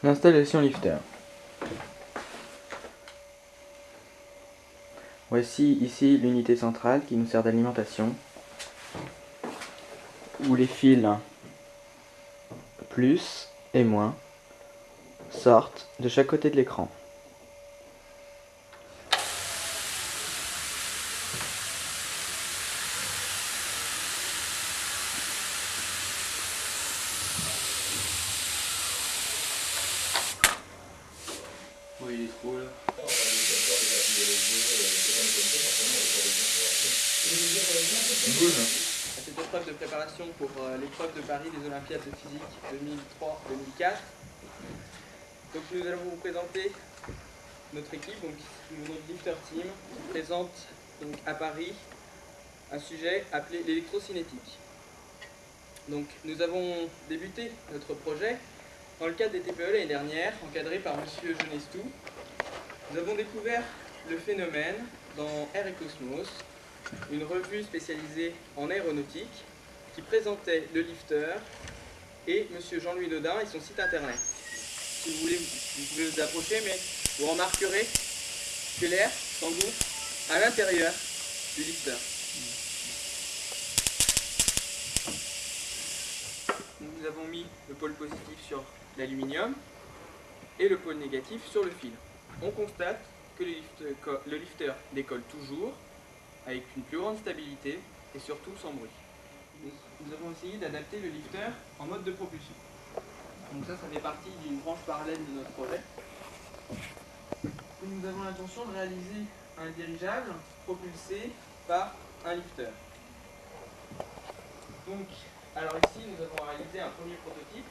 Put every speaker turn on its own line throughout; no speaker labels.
L'installation lifter. Voici ici l'unité centrale qui nous sert d'alimentation, où les fils plus et moins sortent de chaque côté de l'écran.
Oui, il est trop là.
À cette épreuve de préparation pour l'épreuve de Paris des Olympiades de physique 2003-2004. Donc nous allons vous présenter notre équipe, donc notre lifter team, qui présente donc à Paris un sujet appelé l'électrocinétique. Donc nous avons débuté notre projet dans le cadre des TPE l'année dernière, encadré par M. Genestou. Nous avons découvert le phénomène dans Air et Cosmos, une revue spécialisée en aéronautique qui présentait le lifter et M. Jean-Louis Dodin et son site internet. Si vous voulez, vous pouvez vous approcher, mais vous remarquerez que l'air s'engouffre à l'intérieur du lifter. Nous avons mis le pôle positif sur l'aluminium et le pôle négatif sur le fil. On constate que le lifter décolle toujours avec une plus grande stabilité et surtout sans bruit. Nous avons essayé d'adapter le lifter en mode de propulsion. Donc ça fait partie d'une branche parallèle de notre projet. Nous avons l'intention de réaliser un dirigeable propulsé par un lifter. Donc, alors ici, nous avons réalisé un premier prototype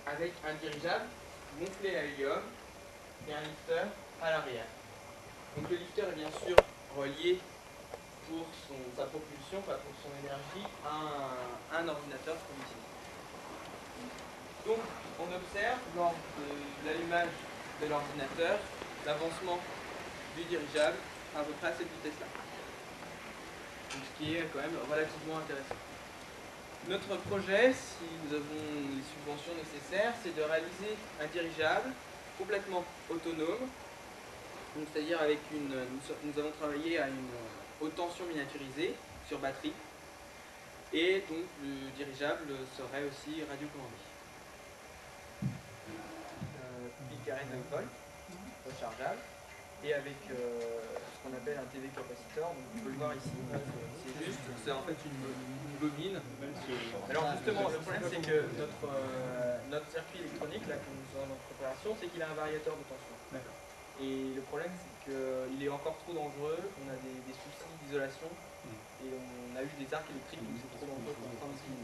avec un dirigeable gonflé à l'hélium et un lifter à l'arrière. Donc le lifter est bien sûr relié pour sa propulsion, pas pour son énergie, à un ordinateur comme ici. Donc on observe lors de l'allumage de l'ordinateur l'avancement du dirigeable à peu près à cette vitesse-là. Ce qui est quand même relativement intéressant. Notre projet, si nous avons les subventions nécessaires, c'est de réaliser un dirigeable complètement autonome. C'est-à-dire avec nous avons travaillé à une haute tension miniaturisée sur batterie. Et donc le dirigeable serait aussi radiocommandé. Picarène 9 volts, rechargeable. Et avec ce qu'on appelle un TV capacitor, donc on peut le voir ici, c'est en fait une bobine. Alors justement, le problème c'est que notre circuit électronique, là que nous avons en préparation, c'est qu'il a un variateur de tension. Et le problème c'est qu'il est encore trop dangereux, on a des soucis d'isolation, et on a eu des arcs électriques, donc c'est trop dangereux pour notre industrie.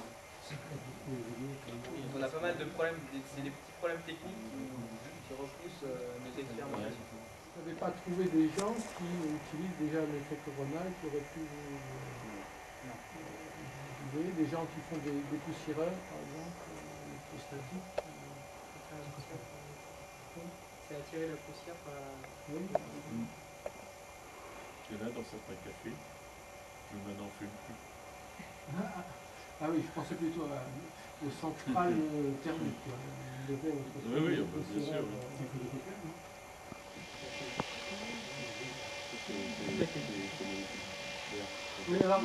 On a pas mal de problèmes, c'est des petits problèmes techniques qui repoussent nos expérimentations.
Vous n'avez pas trouvé des gens qui utilisent déjà l'effet Corona et qui auraient pu vous voyez, des gens qui font des poussiéreurs, par exemple, électrostatiques.
C'est attirer la poussière par la...
Oui.
C'est là dans certains cafés, je n'en fume plus.
Ah oui, je pensais plutôt à aux centrales thermiques.
Oui, bien sûr.
Oui, alors,